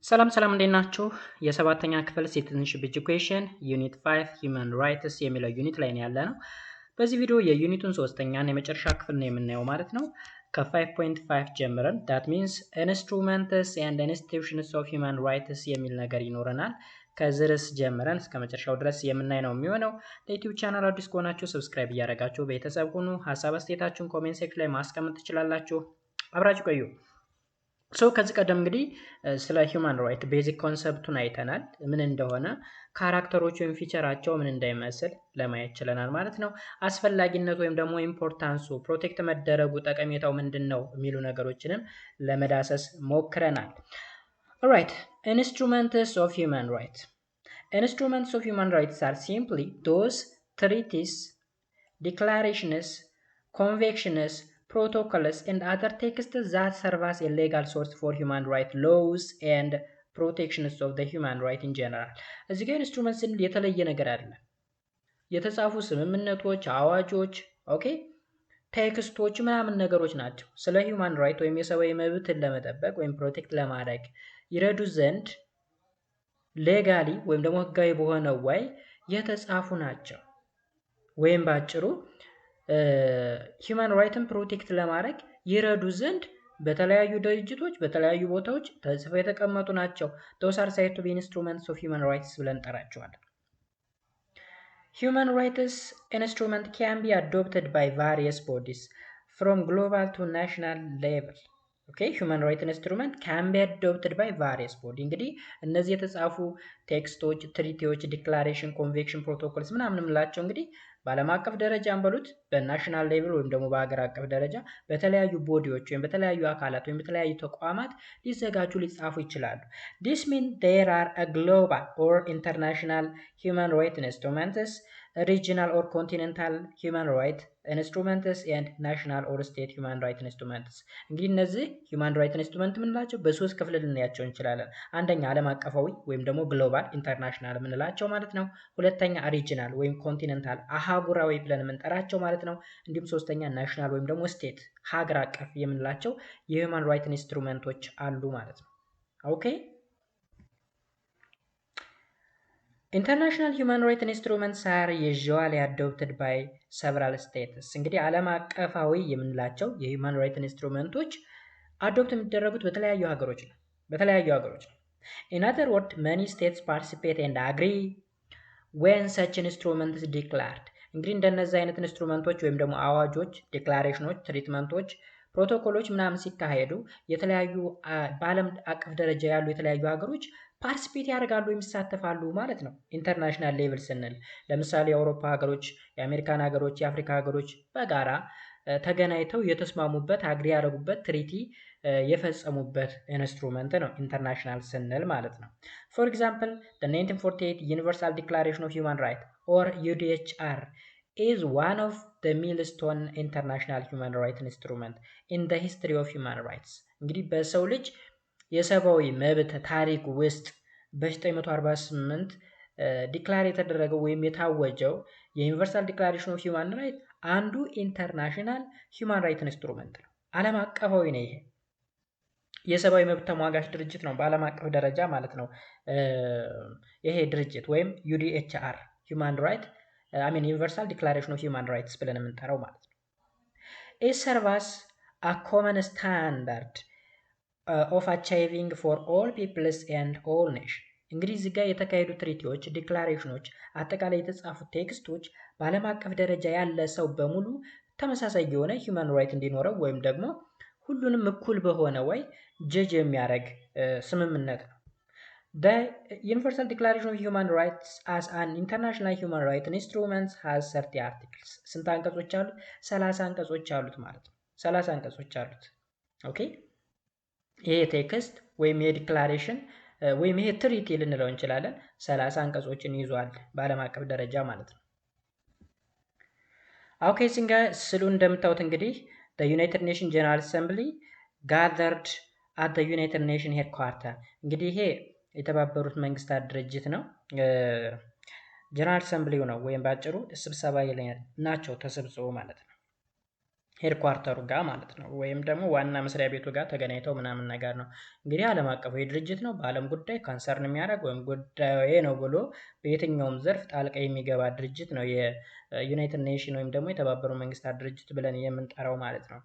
ሰላም ሰላም እንዴት ናችሁ? የሰባተኛ ክፍል ሲቲዝንሺፕ ኤጁኬሽን ዩኒት 5 ሂውማን ራይትስ የሚለው ዩኒት ላይ ነው ያለነው። በዚህ ቪዲዮ የዩኒቱን ሶስተኛና የመጨረሻ ክፍል ነው የምናየው ማለት ነው። ከ5.5 ጀምረን that means instruments and institutions of human rights የሚል ነገር ይኖረናል። ከዚህ ርዕስ ጀምረን እስከ መጨረሻው ድረስ የምናይ ነው የሚሆነው። ለዩቲዩብ ቻናል አዲስ ከሆናችሁ ሰብስክራይብ እያደረጋችሁ ቤተሰብ ሁኑ። ሀሳብ አስተያየታችሁን ኮሜንት ሴክሽን ላይ ማስቀመጥ ትችላላችሁ። አብራችሁ ቆዩ። ከዚህ ቀደም እንግዲህ ስለ ሂውማን ራይት ቤዚክ ኮንሰፕቱን አይተናል። ምን እንደሆነ ካራክተሮች ወይም ፊቸራቸው ምን እንዳይመስል ለማየት ችለናል ማለት ነው። አስፈላጊነት ወይም ደግሞ ኢምፖርታንሱ ፕሮቴክት መደረጉ ጠቀሜታው ምንድነው የሚሉ ነገሮችንም ለመዳሰስ ሞክረናል። ኦልራይት ኢንስትሩመንትስ ኦፍ ሂውማን ራይት ኢንስትሩመንትስ ኦፍ ሂውማን ራይትስ አር ሲምፕሊ ዶዝ ትሪቲስ ዲክላሬሽንስ ኮንቬንሽንስ protocols and other texts that serve as a legal source for human rights laws and protections of the human right in general. እዚህ ጋር ኢንስትሩመንትስ የተለየ ነገር አይደለም። የተጻፉ ስምምነቶች፣ አዋጆች፣ ኦኬ ቴክስቶች ምናምን ነገሮች ናቸው። ስለ ሂውማን ራይት ወይም የሰብአዊ መብትን ለመጠበቅ ወይም ፕሮቴክት ለማድረግ ይረዱ ዘንድ ሌጋሊ ወይም ደግሞ ህጋዊ በሆነው ወይ የተጻፉ ናቸው። ወይም ባጭሩ ሂውማን ራይትን ፕሮቴክት ለማድረግ ይረዱ ዘንድ በተለያዩ ድርጅቶች በተለያዩ ቦታዎች ተጽፈው የተቀመጡ ናቸው። those are said to be instruments of human rights ብለን እንጠራቸዋለን። Human rights instrument can be adopted by various bodies from global to national level. Okay, human rights instrument can be adopted by various body. እንግዲህ እነዚህ የተጻፉ ቴክስቶች፣ ትሪቲዎች፣ ዲክላሬሽን፣ ኮንቬንሽን፣ ፕሮቶኮልስ ምናምን የምንላቸው እንግዲህ በዓለም አቀፍ ደረጃ አንበሉት በናሽናል ሌቭል ወይም ደግሞ በሀገር አቀፍ ደረጃ በተለያዩ ቦዲዎች ወይም በተለያዩ አካላት ወይም በተለያዩ ተቋማት ሊዘጋጁ ሊጻፉ ይችላሉ። This means there are a global or international human rights instruments, regional or continental human rights instruments and national or state human rights instruments. እንግዲህ እነዚህ human rights instruments የምንላቸው በሶስት ክፍል ልናያቸው እንችላለን። አንደኛ ዓለም አቀፋዊ ወይም ደግሞ ግሎባል ኢንተርናሽናል የምንላቸው ማለት ነው። ሁለተኛ ሪጂናል ወይም ኮንቲኔንታል አህጉራዊ ብለን የምንጠራቸው ማለት ነው። እንዲሁም ሶስተኛ ናሽናል ወይም ደግሞ ስቴት ሀገር አቀፍ የምንላቸው የሂውማን ራይት ኢንስትሩመንቶች አሉ ማለት ነው። ኦኬ ኢንተርናሽናል ሂውማን ራይት ኢንስትሩመንትስ አር ዩዥዋሊ አዶፕትድ ባይ ሰቨራል ስቴትስ። እንግዲህ ዓለም አቀፋዊ የምንላቸው የሂውማን ራይት ኢንስትሩመንቶች አዶፕት የሚደረጉት በተለያዩ ሀገሮች ነው። ኢን አዘር ወርድ መኒ ስቴትስ ፓርቲሲፔት ኤንድ አግሪ ዌን ሰች ኢንስትሩመንትስ ዲክላርድ። እንግዲህ እንደነዚህ አይነት ኢንስትሩመንቶች ወይም ደግሞ አዋጆች፣ ዲክላሬሽኖች፣ ትሪትመንቶች፣ ፕሮቶኮሎች ምናምን ሲካሄዱ የተለያዩ በዓለም አቀፍ ደረጃ ያሉ የተለያዩ ሀገሮች ፓርቲሲፔት ያደርጋሉ ወይም ይሳተፋሉ ማለት ነው። ኢንተርናሽናል ሌቭል ስንል ለምሳሌ የአውሮፓ ሀገሮች፣ የአሜሪካን ሀገሮች፣ የአፍሪካ ሀገሮች በጋራ ተገናኝተው የተስማሙበት አግሪ ያደረጉበት ትሪቲ የፈጸሙበት ኢንስትሩመንት ነው ኢንተርናሽናል ስንል ማለት ነው። ፎር ኤግዛምፕል the 1948 ዩኒቨርሳል ዲክላሬሽን ኦፍ ሂውማን ራይት ኦር UDHR is one of the milestone international human rights instrument in the history of human rights. እንግዲህ በሰው ልጅ የሰብአዊ መብት ታሪክ ውስጥ በ1948 ዲክላር የተደረገው ወይም የታወጀው የዩኒቨርሳል ዲክላሬሽን ኦፍ ሂውማን ራይት አንዱ ኢንተርናሽናል ሂውማን ራይት ኢንስትሩመንት ነው። ዓለም አቀፋዊ ነው። ይሄ የሰብአዊ መብት ተሟጋች ድርጅት ነው በዓለም አቀፍ ደረጃ ማለት ነው። ይሄ ድርጅት ወይም UDHR ሂውማን ራይት ዩኒቨርሳል ዲክላሬሽን ኦፍ ሂውማን ራይትስ ብለን የምንጠራው ማለት ነው። it serves a common standard of achieving for all peoples and all nations. እንግዲህ እዚህ ጋር የተካሄዱ ትሪቲዎች፣ ዲክላሬሽኖች፣ አጠቃላይ የተጻፉ ቴክስቶች በዓለም አቀፍ ደረጃ ያለ ሰው በሙሉ ተመሳሳይ የሆነ ሂውማን ራይት እንዲኖረው ወይም ደግሞ ሁሉንም እኩል በሆነ ወይ ጀጅ የሚያደርግ ስምምነት ነው። The Universal Declaration of Human Rights as an international human rights instrument has 30 articles. ስንት አንቀጾች አሉት? 30 አንቀጾች አሉት ማለት ነው። 30 አንቀጾች አሉት። ኦኬ ይሄ ቴክስት ወይም የዲክላሬሽን ወይም ይሄ ትሪቲ ልንለው እንችላለን 30 አንቀጾችን ይዟል በዓለም አቀፍ ደረጃ ማለት ነው። ኦኬ ሲንጋ ስሉ እንደምታዩት እንግዲህ the United Nations General Assembly gathered at the United Nations headquarters. እንግዲህ ይሄ የተባበሩት መንግስታት ድርጅት ነው። ጀነራል አሰምብሊው ነው ወይም ባጭሩ ስብሰባ ላይ ናቸው ተሰብስበው ማለት ነው። ሄድኳርተሩ ጋር ማለት ነው፣ ወይም ደግሞ ዋና መስሪያ ቤቱ ጋር ተገናኝተው ምናምን ነገር ነው። እንግዲህ ዓለም አቀፋዊ ድርጅት ነው። በዓለም ጉዳይ ካንሰርን የሚያደርግ ወይም ጉዳዩ ነው ብሎ በየትኛውም ዘርፍ ጣልቃ የሚገባ ድርጅት ነው የዩናይትድ ኔሽን ወይም ደግሞ የተባበሩ መንግስታት ድርጅት ብለን የምንጠራው ማለት ነው።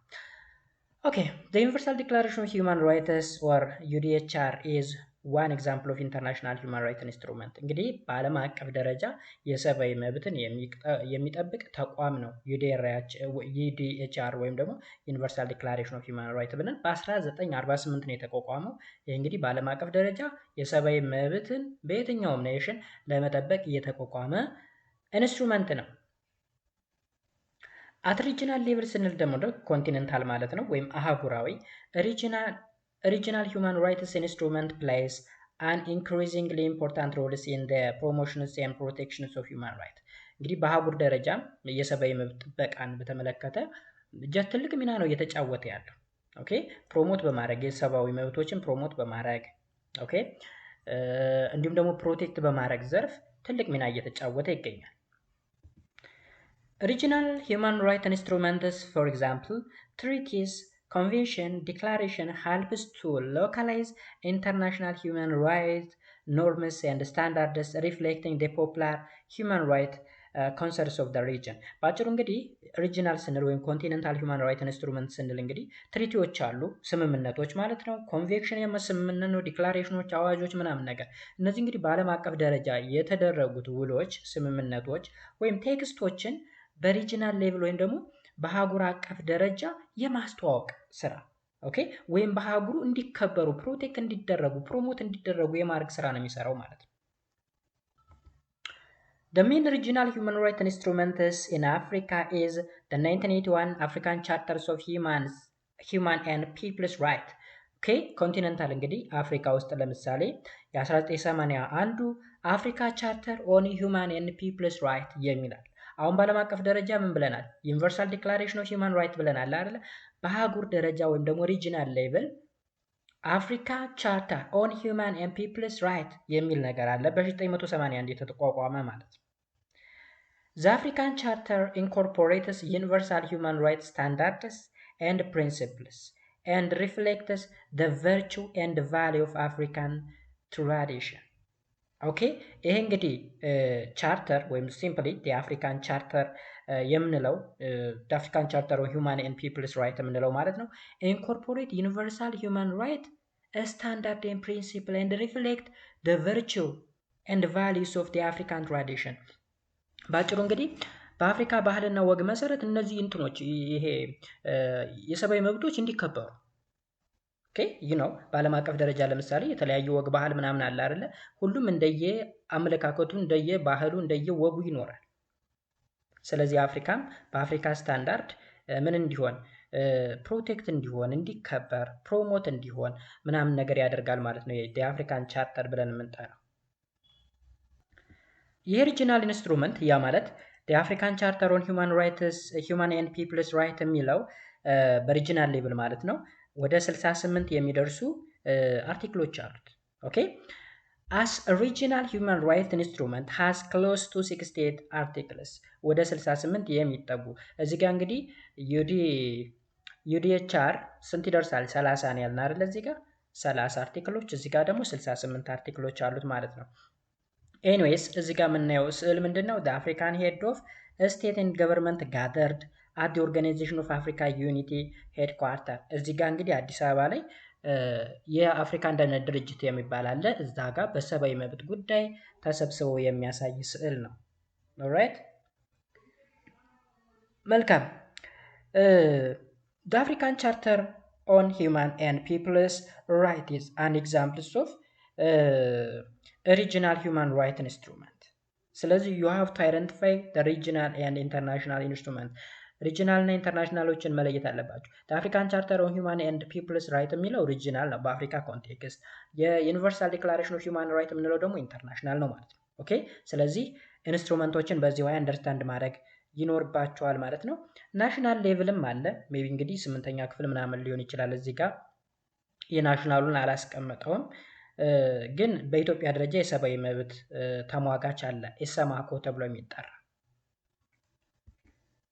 ኦኬ the Universal Declaration of Human Rights or UDHR is ዋን ኤግዛምፕል ኦፍ ኢንተርናሽናል ሂውማን ራይት ኢንስትሩመንት። እንግዲህ በዓለም አቀፍ ደረጃ የሰብአዊ መብትን የሚጠብቅ ተቋም ነው ዩዲኤችአር ወይም ደግሞ ዩኒቨርሳል ዲክላሬሽን ኦፍ ሂውማን ራይት ብለን በ1948 ነው የተቋቋመው። ይህ እንግዲህ በዓለም አቀፍ ደረጃ የሰብአዊ መብትን በየትኛውም ኔሽን ለመጠበቅ እየተቋቋመ ኢንስትሩመንት ነው። አት ሪጂናል ሌቭል ስንል ደግሞ ኮንቲኔንታል ማለት ነው ወይም አህጉራዊ ሪጂናል human rights instrument plays an increasingly important roles in the promotions and protections of human rights። እንግዲህ በአህጉር ደረጃ የሰብአዊ መብት ጥበቃን በተመለከተ ትልቅ ሚና ነው እየተጫወተ ያለው። ኦኬ ፕሮሞት በማድረግ የሰብአዊ መብቶችን ፕሮሞት በማድረግ ኦኬ እንዲሁም ደግሞ ፕሮቴክት በማድረግ ዘርፍ ትልቅ ሚና እየተጫወተ ይገኛል። Regional human rights instruments, for example, treaties, convention, declaration helps to localize international human rights norms and standards reflecting the popular human rights concerns of the region። በአጭሩ እንግዲህ ሪጂናል ስንል ወይም ኮንቲኔንታል ሁማን ራይት ኢንስትሩመንት ስንል እንግዲህ ትሪቲዎች አሉ፣ ስምምነቶች ማለት ነው። ኮንቬንሽን የስምምነት ነው፣ ዲክላሬሽኖች፣ አዋጆች ምናምን ነገር። እነዚህ እንግዲህ በዓለም አቀፍ ደረጃ የተደረጉት ውሎች፣ ስምምነቶች ወይም ቴክስቶችን በሪጂናል ሌቭል ወይም ደግሞ በአህጉር አቀፍ ደረጃ የማስተዋወቅ ስራ ኦኬ ወይም በአህጉሩ እንዲከበሩ ፕሮቴክት እንዲደረጉ ፕሮሞት እንዲደረጉ የማድረግ ስራ ነው የሚሰራው ማለት ነው። The main regional human rights instruments in Africa is the 1981 African Charters of Human and People's Rights. ኦኬ ኮንቲኔንታል እንግዲህ አፍሪካ ውስጥ ለምሳሌ የ1980 አንዱ አፍሪካ ቻርተር ኦን ሂውማን ኤንድ ፒፕልስ ራይት የሚላል። አሁን በዓለም አቀፍ ደረጃ ምን ብለናል? ዩኒቨርሳል ዲክላሬሽን ኦፍ ሂውማን ራይት ብለናል አይደለ? በአህጉር ደረጃ ወይም ደግሞ ሪጂናል ሌቭል አፍሪካ ቻርተር ኦን ሂውማን ኤንድ ፒፕልስ ራይት የሚል ነገር አለ። በ1981 የተቋቋመ ማለት ነው። The African Charter incorporates universal human rights standards and principles and reflects the virtue and value of African tradition. ኦኬ ይሄ እንግዲህ ቻርተር ወይም ሲምፕሊ የአፍሪካን ቻርተር የምንለው የአፍሪካን ቻርተር ሂውማን ኤንድ ፒፕልስ ራይት የምንለው ማለት ነው። ኢንኮርፖሬት ዩኒቨርሳል ሂውማን ራይት ስታንዳርድ ኤንድ ፕሪንሲፕል ኤንድ ሪፍሌክት ዘ ቨርቹ ኤንድ ቫሊዩስ ኦፍ ዘ አፍሪካን ትራዲሽን። በአጭሩ እንግዲህ በአፍሪካ ባህልና ወግ መሰረት እነዚህ እንትኖች ይሄ የሰብአዊ መብቶች እንዲከበሩ ኦኬ ነው። በዓለም አቀፍ ደረጃ ለምሳሌ የተለያዩ ወግ ባህል ምናምን አለ አይደለ? ሁሉም እንደየ አመለካከቱ እንደየ ባህሉ እንደየ ወጉ ይኖራል። ስለዚህ አፍሪካም በአፍሪካ ስታንዳርድ ምን እንዲሆን ፕሮቴክት እንዲሆን እንዲከበር ፕሮሞት እንዲሆን ምናምን ነገር ያደርጋል ማለት ነው የአፍሪካን ቻርተር ብለን የምንጠራው። ይህ ሪጂናል ኢንስትሩመንት ያ ማለት የአፍሪካን ቻርተር ኦን ሂውማን ኤንድ ፒፕልስ ራይት የሚለው በሪጂናል ሌቭል ማለት ነው ወደ 68 የሚደርሱ አርቲክሎች አሉት። ኦኬ as a regional human rights instrument has close to 68 articles ወደ 68 የሚጠጉ እዚህ ጋር እንግዲህ ዩዲኤችአር ስንት ይደርሳል? 30 ነው ያልነው አይደል? እዚህ ጋር 30 አርቲክሎች እዚህ ጋር ደግሞ 68 አርቲክሎች አሉት ማለት ነው። ኤኒዌይስ እዚህ ጋር የምናየው ስዕል ምንድነው? the African head of state and government gathered at the Organization of Africa Unity headquarter እዚህ ጋር እንግዲህ አዲስ አበባ ላይ የአፍሪካ አንድነት ድርጅት የሚባል አለ። እዛ ጋር በሰብአዊ መብት ጉዳይ ተሰብስበው የሚያሳይ ስዕል ነው። ኦልራይት መልካም። the African Charter on Human and People's Rights is an example of a regional human rights instrument. ስለዚህ you have to identify the regional and international instrument. ሪጂናል እና ኢንተርናሽናሎችን መለየት አለባቸው። የአፍሪካን ቻርተር ኦን ሂውማን ኤንድ ፒፕልስ ራይት የሚለው ሪጂናል ነው በአፍሪካ ኮንቴክስት። የዩኒቨርሳል ዲክላሬሽን ኦፍ ሂውማን ራይት የምንለው ደግሞ ኢንተርናሽናል ነው ማለት ነው። ኦኬ ስለዚህ ኢንስትሩመንቶችን በዚህ ወይ አንደርስታንድ ማድረግ ይኖርባቸዋል ማለት ነው። ናሽናል ሌቭልም አለ። ሜቢ እንግዲህ 8ኛ ክፍል ምናምን ሊሆን ይችላል። እዚህ ጋር የናሽናሉን አላስቀመጠውም፣ ግን በኢትዮጵያ ደረጃ የሰብአዊ መብት ተሟጋች አለ ኢሰማኮ ተብሎ የሚጠራ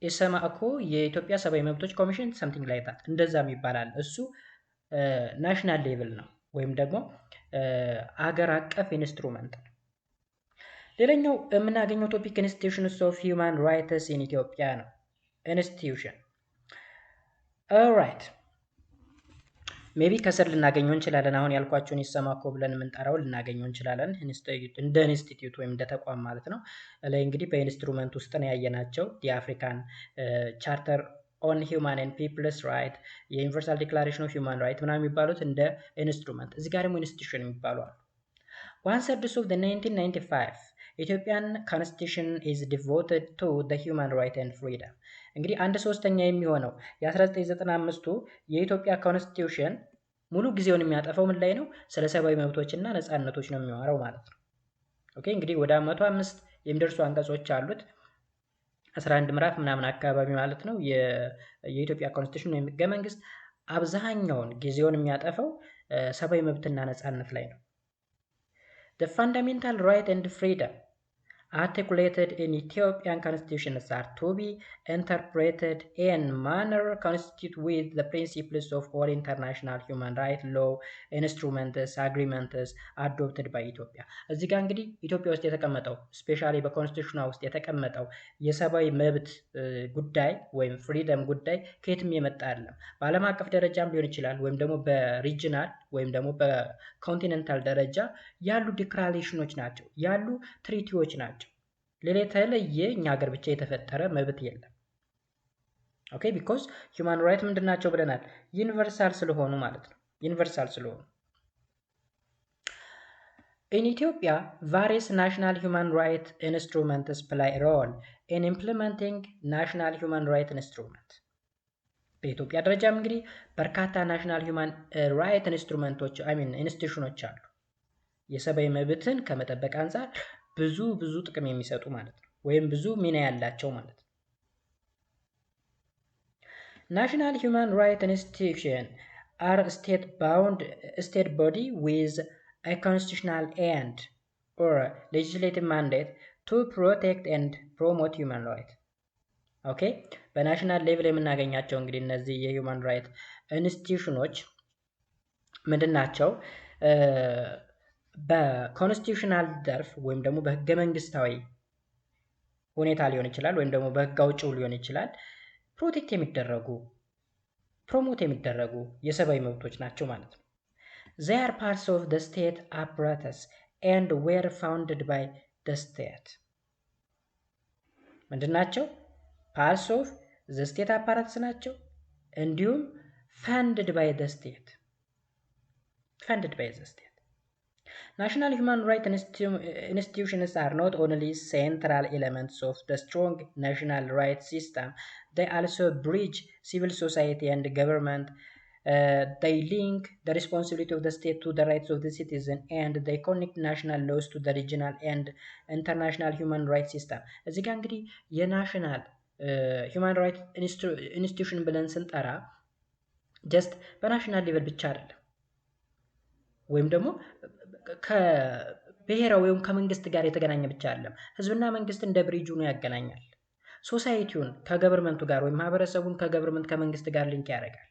ኢሰማኮ የኢትዮጵያ ሰብአዊ መብቶች ኮሚሽን ሰምቲንግ ላይ ታት እንደዛም ይባላል። እሱ ናሽናል ሌቭል ነው ወይም ደግሞ አገር አቀፍ ኢንስትሩመንት ነው። ሌላኛው የምናገኘው ቶፒክ ኢንስቲትዩሽንስ ኦፍ ሂውማን ራይትስ ኢን ኢትዮጵያ ነው። ኢንስቲትዩሽን ኦልራይት ሜቢ ከስር ልናገኘው እንችላለን። አሁን ያልኳቸውን ኢሰማኮ ብለን የምንጠራው ልናገኘው እንችላለን እንደ ኢንስቲትዩት ወይም እንደ ተቋም ማለት ነው። ላይ እንግዲህ በኢንስትሩመንት ውስጥ ነው ያየናቸው የአፍሪካን ቻርተር ኦን ሂውማን ኤንድ ፒፕልስ ራይት፣ የዩኒቨርሳል ዲክላሬሽን ኦፍ ሂውማን ራይት ምናምን የሚባሉት እንደ ኢንስትሩመንት፣ እዚህ ጋር ደግሞ ኢንስቲትዩሽን የሚባሉ አሉ። 1/3 of the 1995 ኢትዮጵያን ኮንስቲቱሽን is devoted to the human right and freedom። እንግዲህ 1/3 የሚሆነው የ1995ቱ የኢትዮጵያ ኮንስቲቱሽን ሙሉ ጊዜውን የሚያጠፋው ምን ላይ ነው? ስለ ሰብአዊ መብቶች እና ነፃነቶች ነው የሚያወራው ማለት ነው። ኦኬ እንግዲህ ወደ 105 የሚደርሱ አንቀጾች አሉት። 11 ምዕራፍ ምናምን አካባቢ ማለት ነው። የኢትዮጵያ ኮንስቲቱሽን ወይም ህገ መንግስት አብዛኛውን ጊዜውን የሚያጠፋው ሰብአዊ መብትና ነፃነት ላይ ነው። The fundamental right and freedom articulated in Ethiopian constitutions are to be interpreted in manner consistent with the principles of all international human rights law instruments agreements adopted by Ethiopia። እዚህ ጋር እንግዲህ ኢትዮጵያ ውስጥ የተቀመጠው ስፔሻሊ በኮንስቲቱሽኗ ውስጥ የተቀመጠው የሰብአዊ መብት ጉዳይ ወይም ፍሪደም ጉዳይ ከየትም የመጣ አይደለም። በዓለም አቀፍ ደረጃም ሊሆን ይችላል ወይም ደግሞ በሪጅናል ወይም ደግሞ በኮንቲኔንታል ደረጃ ያሉ ዲክላሬሽኖች ናቸው፣ ያሉ ትሪቲዎች ናቸው። ሌላ የተለየ እኛ ሀገር ብቻ የተፈጠረ መብት የለም። ኦኬ ቢኮዝ ሂውማን ራይት ምንድን ናቸው ብለናል? ዩኒቨርሳል ስለሆኑ ማለት ነው። ዩኒቨርሳል ስለሆኑ In Ethiopia, various national human rights instruments play a role in implementing national human rights instruments። በኢትዮጵያ ደረጃም እንግዲህ በርካታ ናሽናል ሂውማን ራይት ኢንስትሩመንቶች ኢንስቲትዩሽኖች አሉ። የሰብአዊ መብትን ከመጠበቅ አንጻር ብዙ ጥቅም የሚሰጡ ማለት ነው፣ ወይም ብዙ ሚና ያላቸው ማለት ነው። ናሽናል ሂውማን ራይት ኢንስቲትዩሽን are state body with a constitutional and or legislative mandate to protect and promote human rights። ኦኬ በናሽናል ሌቭል የምናገኛቸው እንግዲህ እነዚህ የሂውማን ራይት ኢንስቲትዩሽኖች ምንድን ናቸው? በኮንስቲቱሽናል ዘርፍ ወይም ደግሞ በህገ መንግስታዊ ሁኔታ ሊሆን ይችላል ወይም ደግሞ በህግ አውጪው ሊሆን ይችላል ፕሮቴክት የሚደረጉ ፕሮሞት የሚደረጉ የሰብአዊ መብቶች ናቸው ማለት ነው። They are parts of the state apparatus and were founded by the state። ምንድን ናቸው? parts of the state apparatus ናቸው፣ እንዲሁም funded by the state። National human rights institutions are not only central elements of the strong national rights system, they also bridge civil society and government. They link the responsibility of the state to the rights of the citizen, and they connect national laws to the regional and international human rights system። እዚህ ጋር እንግዲህ የናሽናል ሁማን ራይት ኢንስቲትዩሽን ብለን ስንጠራ ጀስት በናሽናል ሌቨል ብቻ አይደለም፣ ወይም ደግሞ ከብሔራዊ ወይም ከመንግስት ጋር የተገናኘ ብቻ አይደለም። ህዝብና መንግስት እንደ ብሪጅ ሆኖ ያገናኛል። ሶሳይቲውን ከገቨርንመንቱ ጋር ወይም ማህበረሰቡን ከገቨርንመንት ከመንግስት ጋር ሊንክ ያደርጋል።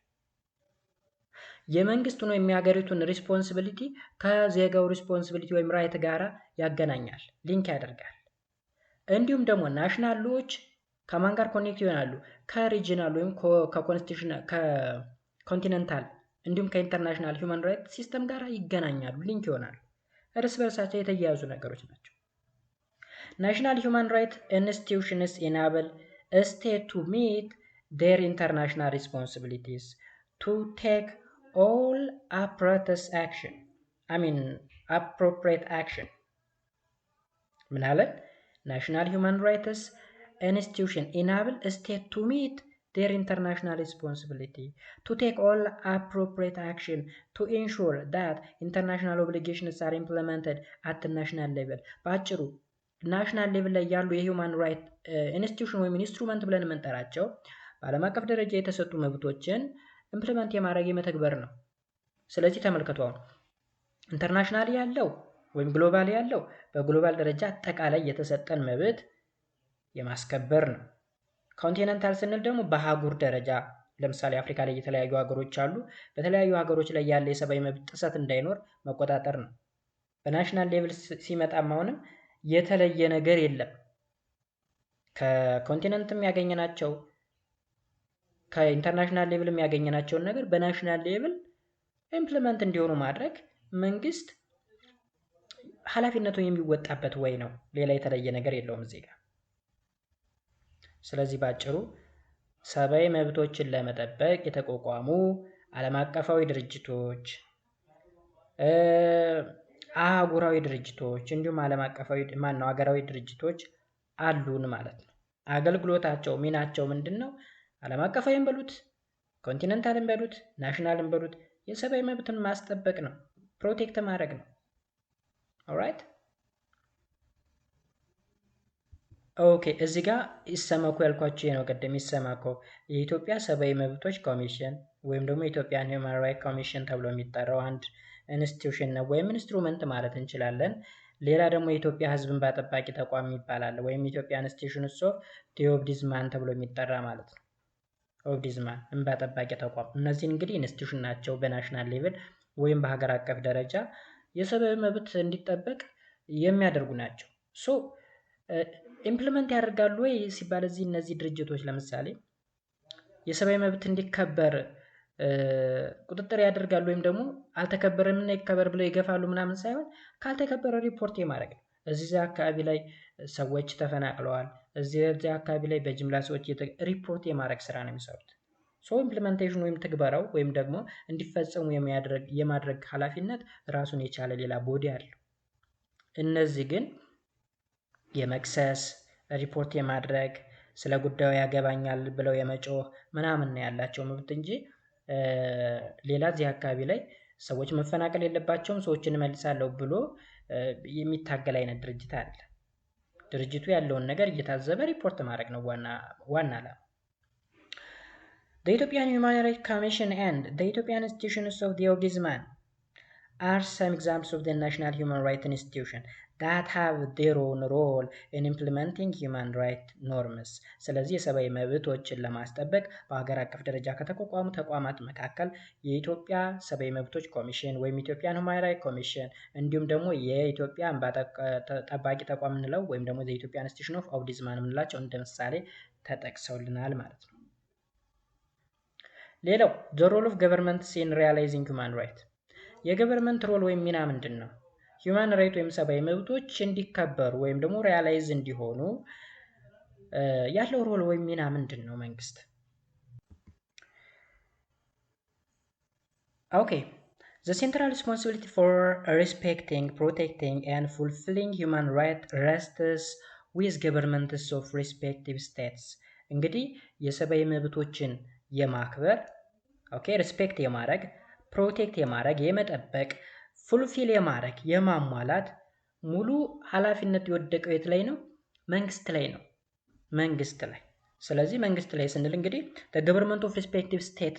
የመንግስት ሆኖ የሚያገሪቱን ሪስፖንሲቢሊቲ ከዜጋው ሪስፖንሲቢሊቲ ወይም ራይት ጋር ያገናኛል፣ ሊንክ ያደርጋል። እንዲሁም ደግሞ ናሽናል ሎዎች ከማን ጋር ኮኔክት ይሆናሉ? ከሪጂናል ወይም ከኮንቲኔንታል እንዲሁም ከኢንተርናሽናል ሁማን ራይት ሲስተም ጋር ይገናኛሉ፣ ሊንክ ይሆናሉ። እርስ በርሳቸው የተያያዙ ነገሮች ናቸው። ናሽናል ሁማን ራይት ኢንስቲትዩሽንስ ኢናብል ስቴት ቱ ሚት ዴር ኢንተርናሽናል ሪስፖንሲቢሊቲስ ቱ ቴክ ኦል appropriate action። ምን አለ? ናሽናል ሁማን ራይትስ ኢንስቲትዩሽን ኢናብል ስቴት ቱ ሚት their international responsibility to take all appropriate action to ensure that international obligations are implemented at the national level። በአጭሩ ናሽናል ሌቭል ላይ ያሉ የሂውማን ራይት ኢንስቲትዩሽን ወይም ኢንስትሩመንት ብለን የምንጠራቸው በዓለም አቀፍ ደረጃ የተሰጡ መብቶችን ኢምፕሊመንት የማድረግ የመተግበር ነው። ስለዚህ ተመልከቱ፣ አሁን ኢንተርናሽናል ያለው ወይም ግሎባል ያለው በግሎባል ደረጃ አጠቃላይ የተሰጠን መብት የማስከበር ነው። ኮንቲኔንታል ስንል ደግሞ በአህጉር ደረጃ ለምሳሌ አፍሪካ ላይ የተለያዩ ሀገሮች አሉ። በተለያዩ ሀገሮች ላይ ያለ የሰብአዊ መብት ጥሰት እንዳይኖር መቆጣጠር ነው። በናሽናል ሌቭል ሲመጣም አሁንም የተለየ ነገር የለም። ከኮንቲነንትም ያገኘናቸው ከኢንተርናሽናል ሌቭልም ያገኘናቸውን ነገር በናሽናል ሌቭል ኢምፕሊመንት እንዲሆኑ ማድረግ መንግስት ኃላፊነቱን የሚወጣበት ወይ ነው። ሌላ የተለየ ነገር የለውም እዚህ ጋር። ስለዚህ ባጭሩ ሰብአዊ መብቶችን ለመጠበቅ የተቋቋሙ ዓለም አቀፋዊ ድርጅቶች፣ አህጉራዊ ድርጅቶች እንዲሁም ዓለም አቀፋዊ ሀገራዊ ድርጅቶች አሉን ማለት ነው። አገልግሎታቸው ሚናቸው ምንድነው? ዓለም አቀፋዊም በሉት ኮንቲኔንታልም በሉት ናሽናልም በሉት የሰብአዊ መብትን ማስጠበቅ ነው፣ ፕሮቴክት ማድረግ ነው። ኦልራይት ኦኬ። እዚህ ጋር ይሰመኩ ያልኳቸው ነው። ቀደም ይሰማኮ የኢትዮጵያ ሰብአዊ መብቶች ኮሚሽን ወይም ደግሞ ኢትዮጵያን ሂውማን ራይት ኮሚሽን ተብሎ የሚጠራው አንድ ኢንስቲትዩሽን ነው ወይም ኢንስትሩመንት ማለት እንችላለን። ሌላ ደግሞ የኢትዮጵያ ሕዝብ እንባ ጠባቂ ተቋም ይባላል ወይም ኢትዮጵያ ኢንስቲትዩሽንስ ኦፍ ዲ ኦምቡድስማን ተብሎ የሚጠራ ማለት ነው። ኦምቡድስማን እንባ ጠባቂ ተቋም። እነዚህ እንግዲህ ኢንስቲትዩሽን ናቸው በናሽናል ሌቭል ወይም በሀገር አቀፍ ደረጃ የሰብአዊ መብት እንዲጠበቅ የሚያደርጉ ናቸው። ሶ ኢምፕሊመንት ያደርጋሉ ወይ ሲባል እነዚህ ድርጅቶች ለምሳሌ የሰብአዊ መብት እንዲከበር ቁጥጥር ያደርጋሉ ወይም ደግሞ አልተከበረም እና ይከበር ብለው ይገፋሉ ምናምን ሳይሆን ካልተከበረ ሪፖርት የማድረግ ነው። እዚህ አካባቢ ላይ ሰዎች ተፈናቅለዋል፣ እዚህ አካባቢ ላይ በጅምላ ሰዎች ሪፖርት የማድረግ ስራ ነው የሚሰሩት። ሶ ኢምፕሊመንቴሽን ወይም ትግበራው ወይም ደግሞ እንዲፈጸሙ የማድረግ ኃላፊነት ራሱን የቻለ ሌላ ቦዲ አለው። እነዚህ ግን የመክሰስ ሪፖርት የማድረግ ስለ ጉዳዩ ያገባኛል ብለው የመጮህ ምናምን ነው ያላቸው መብት እንጂ ሌላ እዚህ አካባቢ ላይ ሰዎች መፈናቀል የለባቸውም ሰዎችን እመልሳለሁ ብሎ የሚታገል አይነት ድርጅት አለ። ድርጅቱ ያለውን ነገር እየታዘበ ሪፖርት ማድረግ ነው ዋና ዓላማ። The Ethiopian Human Rights Commission and the Ethiopian Institutions of the Ombudsman are some examples of the national human rights institution that have their own role in implementing human rights norms። ስለዚህ የሰብአዊ መብቶችን ለማስጠበቅ በሀገር አቀፍ ደረጃ ከተቋቋሙ ተቋማት መካከል የኢትዮጵያ ሰብአዊ መብቶች ኮሚሽን ወይም ኢትዮጵያን ሁማን ራይትስ ኮሚሽን እንዲሁም ደግሞ የኢትዮጵያ እንባ ጠባቂ ተቋም እንለው ወይም ደግሞ የኢትዮጵያ ኢንስቲትዩሽን ኦፍ ኦምቡድስማን የምንላቸው እንደ ምሳሌ ተጠቅሰውልናል ማለት ነው። ሌላው the role of governments in realizing human rights የገቨርንመንት ሮል ወይም ሚና ምንድን ነው? ሂውማን ራይት ወይም ሰብአዊ መብቶች እንዲከበሩ ወይም ደግሞ ሪያላይዝ እንዲሆኑ ያለው ሮል ወይም ሚና ምንድን ነው? መንግስት ኦኬ the central responsibility for respecting, protecting and fulfilling human rights rests with governments of respective states። እንግዲህ የሰብአዊ መብቶችን የማክበር ሪስፔክት የማድረግ ፕሮቴክት የማድረግ የመጠበቅ ፉልፊል የማድረግ የማሟላት ሙሉ ኃላፊነት የወደቀው የት ላይ ነው? መንግስት ላይ ነው። መንግስት ላይ። ስለዚህ መንግስት ላይ ስንል እንግዲህ ገቨርንመንት ኦፍ ሪስፔክቲቭ ስቴት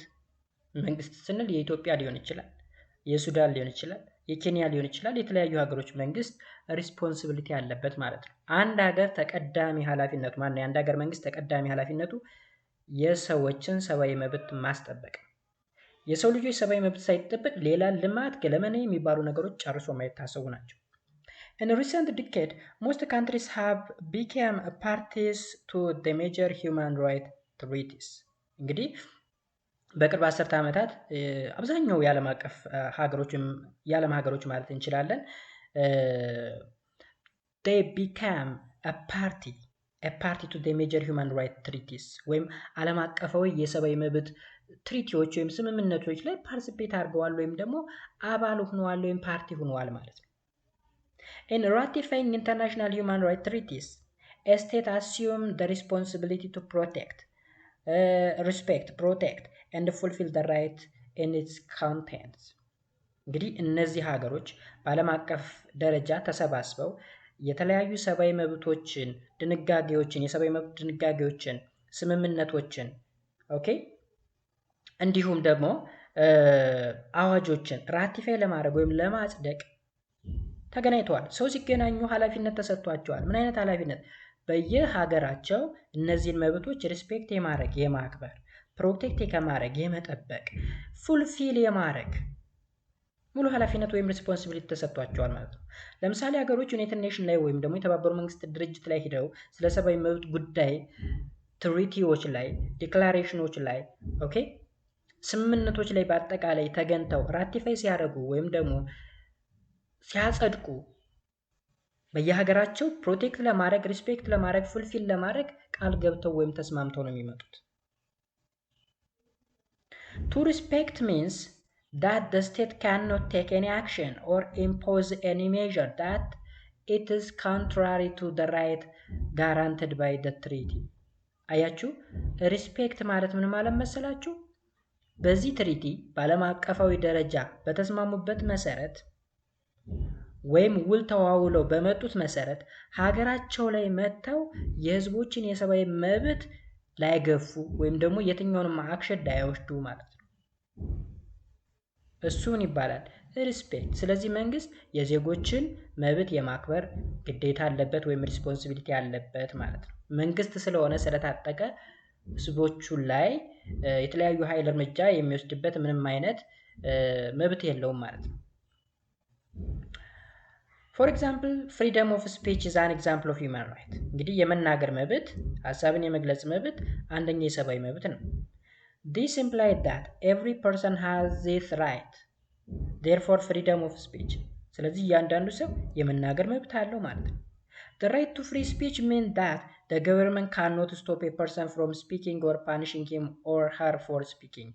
መንግስት ስንል የኢትዮጵያ ሊሆን ይችላል፣ የሱዳን ሊሆን ይችላል፣ የኬንያ ሊሆን ይችላል። የተለያዩ ሀገሮች መንግስት ሪስፖንሲቢሊቲ ያለበት ማለት ነው። አንድ ሀገር ተቀዳሚ ኃላፊነቱ ማነው? የአንድ ሀገር መንግስት ተቀዳሚ ኃላፊነቱ የሰዎችን ሰብአዊ መብት ማስጠበቅ። የሰው ልጆች ሰብአዊ መብት ሳይጠበቅ ሌላ ልማት ገለመኔ የሚባሉ ነገሮች ጨርሶ የማይታሰቡ ናቸው። In recent decade, most countries have become parties to the major human rights treaties። እንግዲህ በቅርብ 10 ዓመታት አብዛኛው የዓለም አቀፍ የዓለም ሀገሮች ማለት እንችላለን they become a party to the major human rights treaties ወይም ዓለም አቀፋዊ የሰብአዊ መብት ትሪቲዎች ወይም ስምምነቶች ላይ ፓርቲሲፔት አድርገዋል ወይም ደግሞ አባል ሆነዋል ወይም ፓርቲ ሆነዋል ማለት ነው። In ratifying international human rights treaties, a state assumes the responsibility to respect, protect and fulfill the right in its contents። እንግዲህ እነዚህ ሀገሮች በዓለም አቀፍ ደረጃ ተሰባስበው የተለያዩ ሰብአዊ መብቶችን ድንጋጌዎችን የሰብአዊ መብት ድንጋጌዎችን ስምምነቶችን እንዲሁም ደግሞ አዋጆችን ራቲፋይ ለማድረግ ወይም ለማጽደቅ ተገናኝተዋል። ሰው ሲገናኙ ኃላፊነት ተሰጥቷቸዋል። ምን አይነት ኃላፊነት? በየሀገራቸው እነዚህን መብቶች ሪስፔክት የማድረግ የማክበር ፕሮቴክት የማድረግ የመጠበቅ ፉልፊል የማድረግ ሙሉ ኃላፊነት ወይም ሪስፖንሲቢሊቲ ተሰጥቷቸዋል ማለት ነው። ለምሳሌ ሀገሮች ዩናይትድ ኔሽን ላይ ወይም ደግሞ የተባበሩ መንግስታት ድርጅት ላይ ሄደው ስለ ሰብአዊ መብት ጉዳይ ትሪቲዎች ላይ ዲክላሬሽኖች ላይ ኦኬ ስምምነቶች ላይ በአጠቃላይ ተገንተው ራቲፋይ ሲያደርጉ ወይም ደግሞ ሲያጸድቁ በየሀገራቸው ፕሮቴክት ለማድረግ ሪስፔክት ለማድረግ ፉልፊል ለማድረግ ቃል ገብተው ወይም ተስማምተው ነው የሚመጡት። To respect means that the state cannot take any action or impose any measure that it is contrary to the right guaranteed by the treaty. አያችሁ ሪስፔክት ማለት ምን ማለት መሰላችሁ? በዚህ ትሪቲ በዓለም አቀፋዊ ደረጃ በተስማሙበት መሰረት ወይም ውል ተዋውለው በመጡት መሰረት ሀገራቸው ላይ መጥተው የህዝቦችን የሰብአዊ መብት ላይገፉ ወይም ደግሞ የትኛውንም አክሽን ላይወስዱ ማለት ነው። እሱን ይባላል ሪስፔክት። ስለዚህ መንግስት የዜጎችን መብት የማክበር ግዴታ አለበት ወይም ሪስፖንሲቢሊቲ አለበት ማለት ነው። መንግስት ስለሆነ ስለታጠቀ ህዝቦቹ ላይ የተለያዩ ኃይል እርምጃ የሚወስድበት ምንም አይነት መብት የለውም ማለት ነው። ፎር ኤግዛምፕል ፍሪደም ኦፍ ስፒች ኢዝ አን ኤግዛምፕል ኦፍ ሂውማን ራይት። እንግዲህ የመናገር መብት ሀሳብን የመግለጽ መብት አንደኛ የሰብአዊ መብት ነው። This implies that every person has this right. Therefore freedom of speech. ስለዚህ እያንዳንዱ ሰው የመናገር መብት አለው ማለት ነው። The right to free speech means that the government cannot stop a person from speaking or punishing him or her for speaking.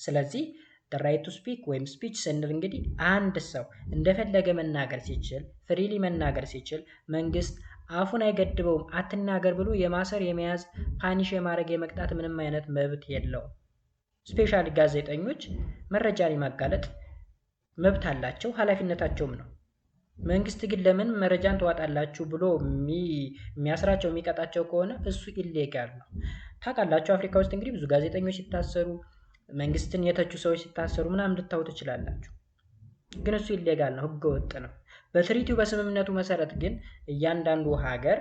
ስለዚህ the right to speak ወይም speech ስንል እንግዲህ አንድ ሰው እንደፈለገ መናገር ሲችል ፍሪሊ መናገር ሲችል መንግስት አፉን አይገድበውም። አትናገር ብሎ የማሰር የመያዝ ፓኒሽ የማድረግ የመቅጣት ምንም አይነት መብት የለውም። ስፔሻሊ ጋዜጠኞች መረጃን የማጋለጥ መብት አላቸው፣ ኃላፊነታቸውም ነው። መንግስት ግን ለምን መረጃን ተዋጣላችሁ ብሎ የሚያስራቸው የሚቀጣቸው ከሆነ እሱ ኢሌጋል ነው። ታውቃላችሁ አፍሪካ ውስጥ እንግዲህ ብዙ ጋዜጠኞች ሲታሰሩ፣ መንግስትን የተቹ ሰዎች ሲታሰሩ ምናምን ልታዩ ትችላላችሁ። ግን እሱ ኢሌጋል ነው፣ ህገ ወጥ ነው። በትሪቲው በስምምነቱ መሰረት ግን እያንዳንዱ ሀገር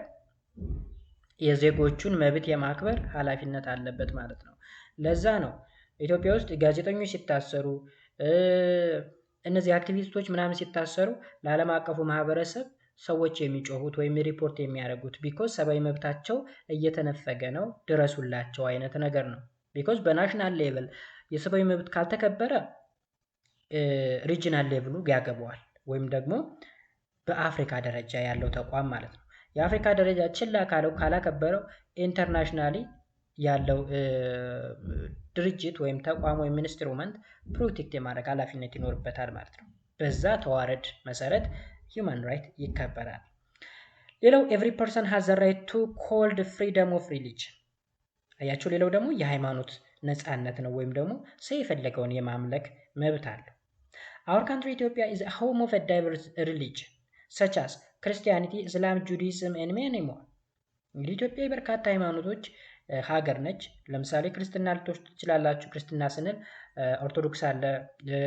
የዜጎቹን መብት የማክበር ኃላፊነት አለበት ማለት ነው። ለዛ ነው ኢትዮጵያ ውስጥ ጋዜጠኞች ሲታሰሩ እነዚህ አክቲቪስቶች ምናምን ሲታሰሩ ለዓለም አቀፉ ማህበረሰብ ሰዎች የሚጮሁት ወይም ሪፖርት የሚያደርጉት ቢኮዝ ሰብአዊ መብታቸው እየተነፈገ ነው ድረሱላቸው አይነት ነገር ነው። ቢኮዝ በናሽናል ሌቭል የሰብአዊ መብት ካልተከበረ ሪጂናል ሌቭሉ ያገባዋል ወይም ደግሞ በአፍሪካ ደረጃ ያለው ተቋም ማለት ነው። የአፍሪካ ደረጃ ችላ ካለው ካላከበረው ኢንተርናሽናሊ ያለው ድርጅት ወይም ተቋም ወይም ኢንስትሩመንት ፕሮቴክት የማድረግ ኃላፊነት ይኖርበታል ማለት ነው። በዛ ተዋረድ መሰረት ሂውማን ራይት ይከበራል። ሌላው ኤቭሪ ፐርሰን ሃዝ ዘ ራይት ቱ ኮልድ ፍሪደም ኦፍ ሪሊጅን። አያችሁ ሌላው ደግሞ የሃይማኖት ነፃነት ነው ወይም ደግሞ ሰው የፈለገውን የማምለክ መብት አለው። አወር ካንትሪ ኢትዮጵያ ኢዝ a home of a diverse religion such as Christianity, Islam, Judaism and many more። እንግዲህ ኢትዮጵያ የበርካታ ሃይማኖቶች ሀገር ነች። ለምሳሌ ክርስትና ልትወስዱ ትችላላችሁ። ክርስትና ስንል ኦርቶዶክስ አለ፣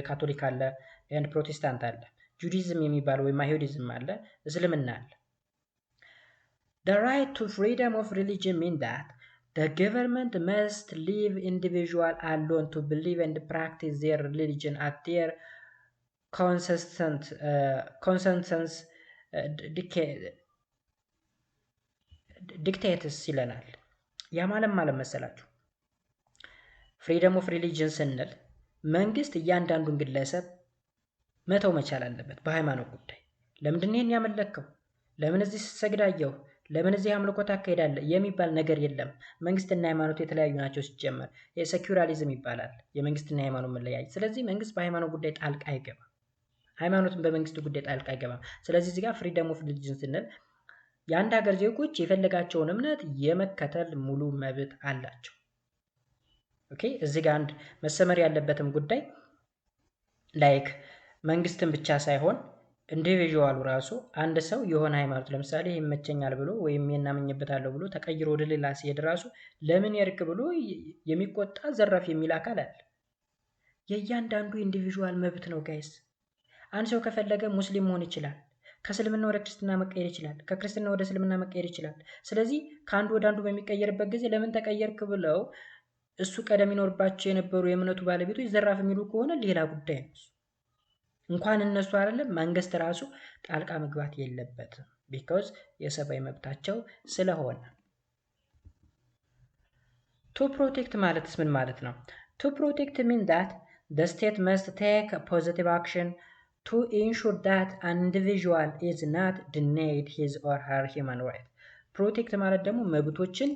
ካቶሊክ አለ፣ ኤንድ ፕሮቴስታንት አለ። ጁዲዝም የሚባል ወይም አይሁዲዝም አለ፣ እስልምና አለ። The right to freedom of religion means that the government must leave individual alone to believe and practice their religion at their consensus dictates ይለናል። ያ ማለት መሰላችሁ ፍሪደም ኦፍ ሪሊጅን ስንል መንግስት እያንዳንዱን ግለሰብ መተው መቻል አለበት በሃይማኖት ጉዳይ። ለምንድን ነው ይሄን ያመለከው? ለምን እዚህ ሰግዳየው? ለምን እዚህ አምልኮ ታካሄዳለህ የሚባል ነገር የለም። መንግስትና ሃይማኖት የተለያዩ ናቸው። ሲጀመር የሴኩላሪዝም ይባላል የመንግስትና ሃይማኖት መለያየት። ስለዚህ መንግስት በሃይማኖት ጉዳይ ጣልቃ አይገባም፣ ሃይማኖትን በመንግስት ጉዳይ ጣልቃ አይገባም። ስለዚህ እዚህ ጋር ፍሪደም ኦፍ ሪሊጅን ስንል የአንድ ሀገር ዜጎች የፈለጋቸውን እምነት የመከተል ሙሉ መብት አላቸው። ኦኬ እዚህ ጋር አንድ መሰመር ያለበትም ጉዳይ ላይክ መንግስትን ብቻ ሳይሆን ኢንዲቪዥዋሉ ራሱ አንድ ሰው የሆነ ሃይማኖት ለምሳሌ ይመቸኛል ብሎ ወይም የናመኝበታለሁ ብሎ ተቀይሮ ወደ ሌላ ሲሄድ ራሱ ለምን የርቅ ብሎ የሚቆጣ ዘራፍ የሚል አካል አለ። የእያንዳንዱ ኢንዲቪዥዋል መብት ነው ጋይስ። አንድ ሰው ከፈለገ ሙስሊም መሆን ይችላል፣ ከእስልምና ወደ ክርስትና መቀየር ይችላል። ከክርስትና ወደ እስልምና መቀየር ይችላል። ስለዚህ ከአንዱ ወደ አንዱ በሚቀየርበት ጊዜ ለምን ተቀየርክ ብለው እሱ ቀደም ይኖርባቸው የነበሩ የእምነቱ ባለቤቶች ዘራፍ የሚሉ ከሆነ ሌላ ጉዳይ ነው። እንኳን እነሱ አይደለም መንግስት ራሱ ጣልቃ መግባት የለበትም። ቢኮዝ የሰብአዊ መብታቸው ስለሆነ። ቱ ፕሮቴክት ማለትስ ምን ማለት ነው? ቱ ፕሮቴክት ሚን ዳት the state must take a positive action to ensure that an individual is not denied his or her human right. ፕሮቴክት ማለት ደግሞ መብቶችን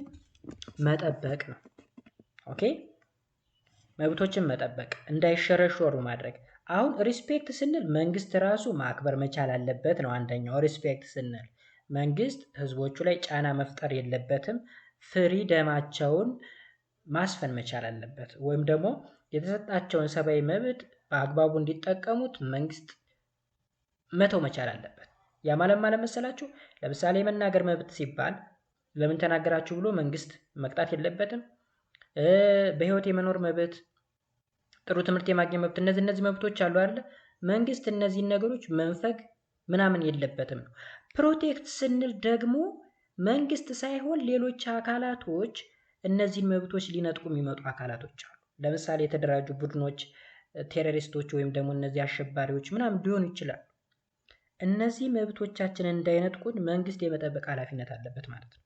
መጠበቅ ነው። ኦኬ፣ መብቶችን መጠበቅ እንዳይሸረሸሩ ማድረግ። አሁን ሪስፔክት ስንል መንግስት ራሱ ማክበር መቻል አለበት ነው አንደኛው። ሪስፔክት ስንል መንግስት ህዝቦቹ ላይ ጫና መፍጠር የለበትም። ፍሪደማቸውን ማስፈን መቻል አለበት። ወይም ደግሞ የተሰጣቸውን ሰብአዊ መብት በአግባቡ እንዲጠቀሙት መንግስት መተው መቻል አለበት። ያ ማለት መሰላችሁ፣ ለምሳሌ የመናገር መብት ሲባል ለምን ተናገራችሁ ብሎ መንግስት መቅጣት የለበትም። በህይወት የመኖር መብት፣ ጥሩ ትምህርት የማግኘት መብት፣ እነዚህ መብቶች አሉ አይደል? መንግስት እነዚህን ነገሮች መንፈግ ምናምን የለበትም። ፕሮቴክት ስንል ደግሞ መንግስት ሳይሆን ሌሎች አካላቶች እነዚህን መብቶች ሊነጥቁ የሚመጡ አካላቶች አሉ። ለምሳሌ የተደራጁ ቡድኖች፣ ቴሮሪስቶች ወይም ደግሞ እነዚህ አሸባሪዎች ምናምን ሊሆኑ ይችላሉ። እነዚህ መብቶቻችንን እንዳይነጥቁን መንግስት የመጠበቅ ኃላፊነት አለበት ማለት ነው።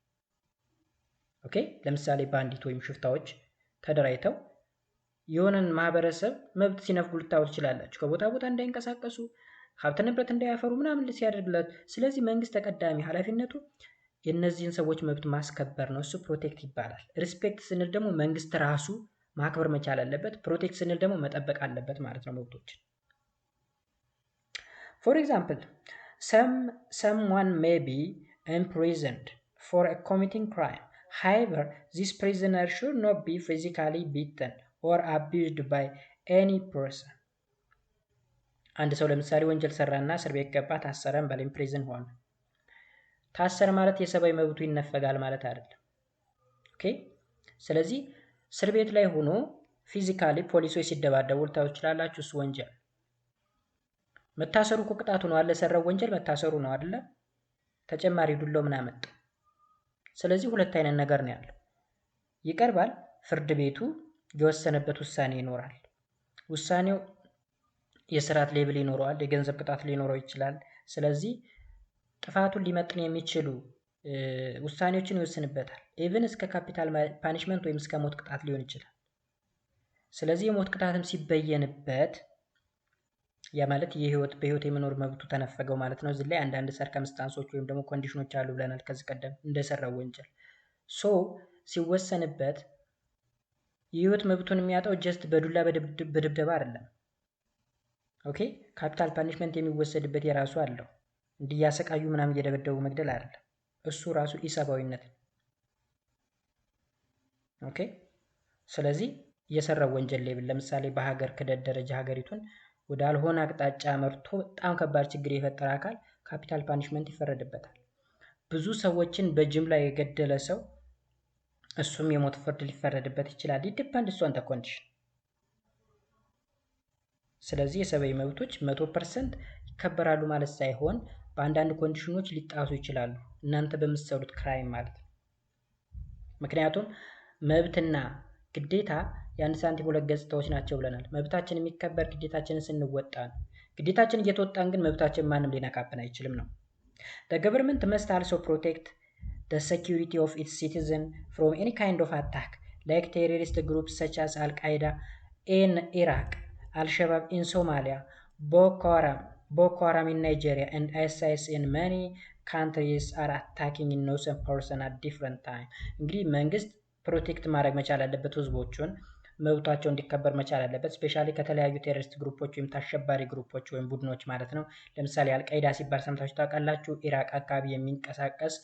ኦኬ፣ ለምሳሌ ባንዲት ወይም ሽፍታዎች ተደራጅተው የሆነን ማህበረሰብ መብት ሲነፍጉ ልታዩ ትችላላችሁ። ከቦታ ቦታ እንዳይንቀሳቀሱ፣ ሀብት ንብረት እንዳያፈሩ ምናምን ሲያደርግላት። ስለዚህ መንግስት ተቀዳሚ ኃላፊነቱ የእነዚህን ሰዎች መብት ማስከበር ነው። እሱ ፕሮቴክት ይባላል። ሪስፔክት ስንል ደግሞ መንግስት ራሱ ማክበር መቻል አለበት። ፕሮቴክት ስንል ደግሞ መጠበቅ አለበት ማለት ነው መብቶችን። ፎር ኤግዛምፕል someone may be imprisoned for a committing crime. However, this prisoner should not be physically beaten or abused by any person. አንድ ሰው ለምሳሌ ወንጀል ሰራና እስር ቤት ገባ፣ ታሰረም በል ኢምፕሪዝን ሆነ። ታሰረ ማለት የሰብአዊ መብቱ ይነፈጋል ማለት አይደለም። ኦኬ፣ ስለዚህ እስር ቤት ላይ ሆኖ ፊዚካሊ ፖሊሶች ሲደባደቡ ልታዩ ትችላላችሁ። እሱ ወንጀል። መታሰሩ እኮ ቅጣቱ ነው አለ። ሰራው ወንጀል መታሰሩ ነው አይደለ? ተጨማሪ ዱላው ምን አመጣ? ስለዚህ ሁለት አይነት ነገር ነው ያለው። ይቀርባል፣ ፍርድ ቤቱ የወሰነበት ውሳኔ ይኖራል። ውሳኔው የስርዓት ሌብል ይኖረዋል፣ የገንዘብ ቅጣት ሊኖረው ይችላል። ስለዚህ ጥፋቱን ሊመጥን የሚችሉ ውሳኔዎችን ይወስንበታል። ኢቭን እስከ ካፒታል ፓኒሽመንት ወይም እስከ ሞት ቅጣት ሊሆን ይችላል። ስለዚህ የሞት ቅጣትም ሲበየንበት ያ ማለት በህይወት የመኖር መብቱ ተነፈገው ማለት ነው። እዚህ ላይ አንዳንድ ሰርከምስታንሶች ወይም ደግሞ ኮንዲሽኖች አሉ ብለናል ከዚህ ቀደም እንደሰራው ወንጀል። ሶ ሲወሰንበት የህይወት መብቱን የሚያጣው ጀስት በዱላ በድብደባ አይደለም። ኦኬ፣ ካፒታል ፓኒሽመንት የሚወሰድበት የራሱ አለው። እንዲያሰቃዩ ምናምን እየደበደቡ መግደል አይደለም። እሱ ራሱ ኢሰብአዊነት ነው። ኦኬ፣ ስለዚህ የሰራው ወንጀል ሌብል ለምሳሌ በሀገር ክህደት ደረጃ ሀገሪቱን ወደ አልሆነ አቅጣጫ መርቶ በጣም ከባድ ችግር የፈጠረ አካል ካፒታል ፓኒሽመንት ይፈረድበታል። ብዙ ሰዎችን በጅምላ የገደለ ሰው እሱም የሞት ፍርድ ሊፈረድበት ይችላል። ዲፔንድ ኦን ዘ ኮንዲሽን። ስለዚህ የሰብአዊ መብቶች 100% ይከበራሉ ማለት ሳይሆን በአንዳንድ ኮንዲሽኖች ሊጣሱ ይችላሉ፣ እናንተ በምትሰሩት ክራይም ማለት ነው። ምክንያቱም መብትና ግዴታ የአንድ ሳንቲም ሁለት ገጽታዎች ናቸው ብለናል። መብታችን የሚከበር ግዴታችንን ስንወጣ ነው። ግዴታችን እየተወጣን ግን መብታችን ማንም ሊነካብን አይችልም ነው። The government must also protect the security of its citizens from any kind of attack, like terrorist groups such as Al-Qaeda in Iraq, Al-Shabaab in Somalia, Boko Haram in Nigeria, and ISIS in many countries are attacking innocent persons at different times. እንግዲህ መንግስት ፕሮቴክት ማድረግ መቻል አለበት፣ ህዝቦቹን መብታቸው እንዲከበር መቻል አለበት። ስፔሻሊ ከተለያዩ ቴሮሪስት ግሩፖች ወይም አሸባሪ ግሩፖች ወይም ቡድኖች ማለት ነው። ለምሳሌ አልቃይዳ ሲባል ሰምታችሁ ታውቃላችሁ። ኢራቅ አካባቢ የሚንቀሳቀስ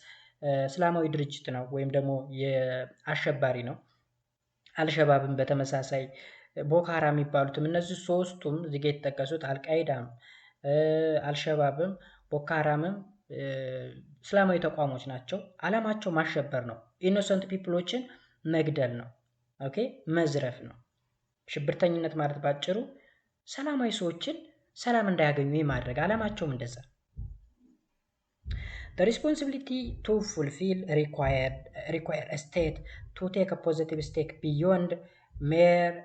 እስላማዊ ድርጅት ነው ወይም ደግሞ የአሸባሪ ነው። አልሸባብም በተመሳሳይ ቦኮ ሃራም የሚባሉትም እነዚህ ሶስቱም እዚህ ጋ የተጠቀሱት አልቃይዳም፣ አልሸባብም፣ ቦኮ ሃራምም እስላማዊ ተቋሞች ናቸው። አላማቸው ማሸበር ነው። ኢኖሰንት ፒፕሎችን መግደል ነው። ኦኬ፣ መዝረፍ ነው። ሽብርተኝነት ማለት ባጭሩ ሰላማዊ ሰዎችን ሰላም እንዳያገኙ የማድረግ አላማቸውም እንደዛ። The responsibility to fulfill require a state to take a positive step beyond mere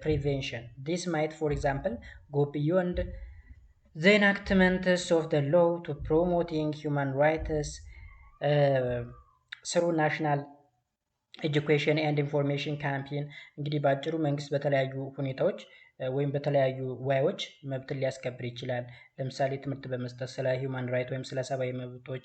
prevention. This might, for example, go beyond the enactments of the law to promoting human rights through national ኤጁኬሽን ኤንድ ኢንፎርሜሽን ካምፔን። እንግዲህ በአጭሩ መንግስት በተለያዩ ሁኔታዎች ወይም በተለያዩ ዋዮች መብትን ሊያስከብር ይችላል። ለምሳሌ ትምህርት በመስጠት ስለ ሂውማን ራይት ወይም ስለ ሰብአዊ መብቶች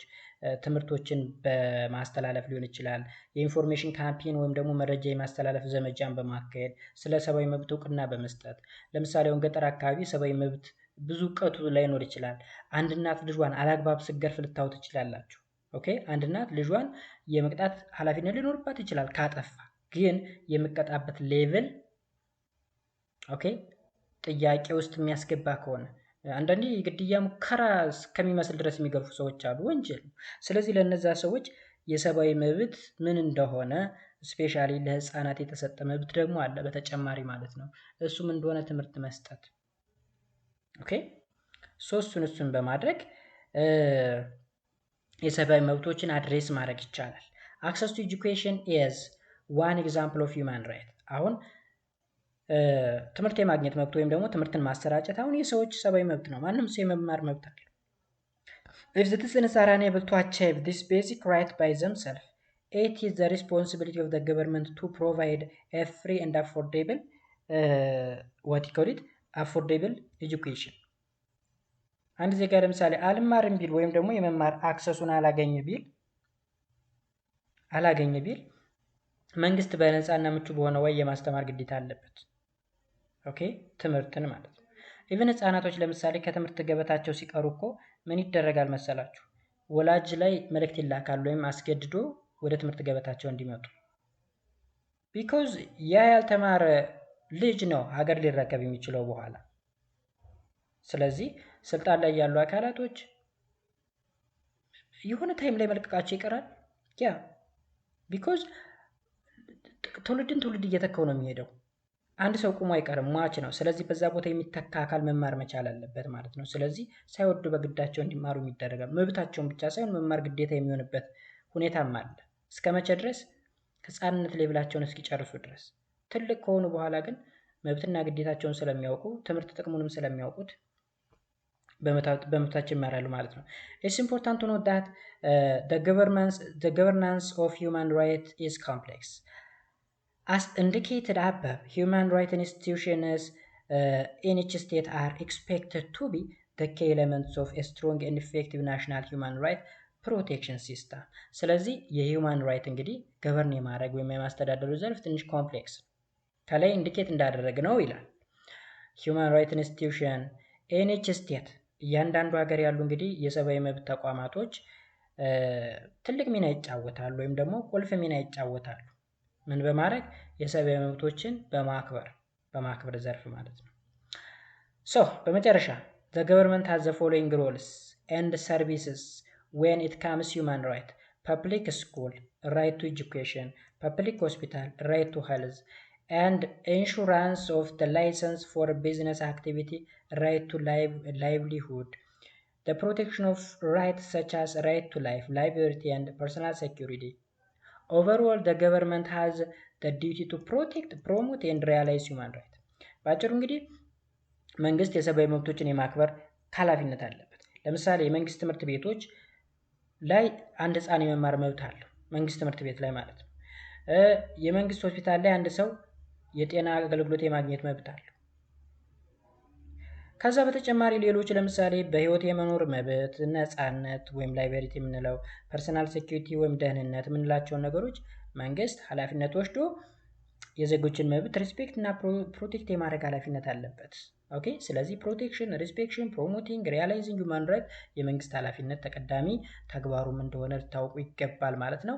ትምህርቶችን በማስተላለፍ ሊሆን ይችላል። የኢንፎርሜሽን ካምፔን ወይም ደግሞ መረጃ የማስተላለፍ ዘመቻን በማካሄድ ስለ ሰብአዊ መብት እውቅና በመስጠት። ለምሳሌ አሁን ገጠር አካባቢ ሰብአዊ መብት ብዙ እውቀቱ ላይኖር ይችላል። አንድ እናት ልጇን አላግባብ ስትገርፍ ልታዩ ትችላላችሁ። ኦኬ፣ አንድ እናት ልጇን የመቅጣት ኃላፊነት ሊኖርባት ይችላል ካጠፋ፣ ግን የምቀጣበት ሌቭል ኦኬ ጥያቄ ውስጥ የሚያስገባ ከሆነ አንዳንዴ የግድያ ሙከራ እስከሚመስል ድረስ የሚገርፉ ሰዎች አሉ፣ ወንጀል። ስለዚህ ለነዛ ሰዎች የሰብአዊ መብት ምን እንደሆነ ስፔሻሊ ለህፃናት የተሰጠ መብት ደግሞ አለ በተጨማሪ ማለት ነው። እሱም እንደሆነ ትምህርት መስጠት። ኦኬ እሱን በማድረግ የሰብአዊ መብቶችን አድሬስ ማድረግ ይቻላል። አክሰስ ቱ ኤጁኬሽን ኢዝ ዋን ኤግዛምፕል ኦፍ ሂውማን ራይት። አሁን ትምህርት የማግኘት መብት ወይም ደግሞ ማሰራጨት አሁን የሰዎች ሰብአዊ መብት ነው። ማንም ሰው የመማር መብት አለው። if citizens are unable to achieve this basic right by themselves, it is the responsibility of the government to provide a free and affordable affordable education. አንድ ዜጋ ለምሳሌ አልማርም ቢል ወይም ደግሞ የመማር አክሰሱን አላገኘ ቢል መንግስት በነፃና ምቹ በሆነ ወይ የማስተማር ግዴታ አለበት። ኦኬ ትምህርትን ማለት ነው። ኢቭን ህፃናቶች ለምሳሌ ከትምህርት ገበታቸው ሲቀሩ እኮ ምን ይደረጋል መሰላችሁ? ወላጅ ላይ መልእክት ይላካል ወይም አስገድዶ ወደ ትምህርት ገበታቸው እንዲመጡ። ቢኮዝ ያ ያልተማረ ልጅ ነው ሀገር ሊረከብ የሚችለው በኋላ። ስለዚህ ስልጣን ላይ ያሉ አካላቶች የሆነ ታይም ላይ መልቀቃቸው ይቀራል። ያ ቢኮዝ ትውልድ እየተካው ነው የሚሄደው። አንድ ሰው ቁሞ አይቀርም፣ ሟች ነው። ስለዚህ በዛ ቦታ የሚተካ አካል መማር መቻል አለበት ማለት ነው። ስለዚህ ሳይወዱ በግዳቸው እንዲማሩ የሚደረጋል። መብታቸውን ብቻ ሳይሆን መማር ግዴታ የሚሆንበት ሁኔታም አለ። እስከ መቼ ድረስ? ህፃንነት ሌቭላቸውን እስኪጨርሱ ድረስ። ትልቅ ከሆኑ በኋላ ግን መብትና ግዴታቸውን ስለሚያውቁ ትምህርት ጥቅሙንም ስለሚያውቁት በመብታቸው ይማራሉ ማለት ነው። It's important to note that the governance of human rights is complex. As indicated above, human rights institutions in each state are expected to be the key elements of a strong and effective national human rights protection system. ስለዚህ የሂውማን ራይት እንግዲህ ገቨርን የማድረግ ወይም የማስተዳደሩ ዘርፍ ትንሽ ኮምፕሌክስ ከላይ ኢንዲኬት እንዳደረግ ነው ይላል። human rights institution in each state እያንዳንዱ ሀገር ያሉ እንግዲህ የሰብአዊ መብት ተቋማቶች ትልቅ ሚና ይጫወታሉ ወይም ደግሞ ቁልፍ ሚና ይጫወታሉ። ምን በማድረግ? የሰብአዊ መብቶችን በማክበር ዘርፍ ማለት ነው። በመጨረሻ the government has the following roles and services when it comes to human right: public school, right to education; public hospital, right to health; and insurance of the license for business activity, right to livelihood. The protection of rights such as right to life, liberty, and personal security. Overall, the government has the duty to protect, promote, and realize human rights. ባጭሩ እንግዲህ መንግስት የሰብአዊ መብቶችን የማክበር ኃላፊነት አለበት። ለምሳሌ የመንግስት ትምህርት ቤቶች ላይ አንድ ህፃን የመማር መብት አለው፣ መንግስት ትምህርት ቤት ላይ ማለት ነው። የመንግስት ሆስፒታል ላይ አንድ ሰው የጤና አገልግሎት የማግኘት መብት አለው። ከዛ በተጨማሪ ሌሎች ለምሳሌ በህይወት የመኖር መብት፣ ነፃነት ወይም ላይበሪቲ የምንለው፣ ፐርሰናል ሴኩሪቲ ወይም ደህንነት የምንላቸውን ነገሮች መንግስት ኃላፊነት ወስዶ የዜጎችን መብት ሪስፔክት እና ፕሮቴክት የማድረግ ኃላፊነት አለበት። ኦኬ ስለዚህ ፕሮቴክሽን፣ ሪስፔክሽን፣ ፕሮሞቲንግ፣ ሪያላይዚንግ ሁማን ራይት የመንግስት ኃላፊነት ተቀዳሚ ተግባሩም እንደሆነ ልታውቁ ይገባል ማለት ነው።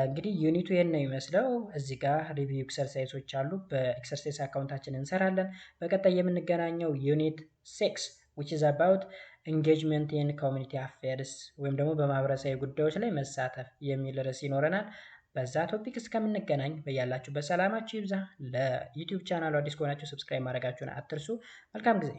እንግዲህ ዩኒቱ ይሄን ነው የሚመስለው። እዚህ ጋር ሪቪው ኤክሰርሳይሶች አሉ። በኤክሰርሳይዝ አካውንታችን እንሰራለን። በቀጣይ የምንገናኘው ዩኒት 6 which is about engagement in community affairs ወይም ደግሞ በማህበረሰባዊ ጉዳዮች ላይ መሳተፍ የሚል ርዕስ ይኖረናል። በዛ ቶፒክ እስከምንገናኝ በያላችሁበት ሰላማችሁ ይብዛ። ለዩቲዩብ ቻናሉ አዲስ ከሆናችሁ ሰብስክራይብ ማድረጋችሁን አትርሱ። መልካም ጊዜ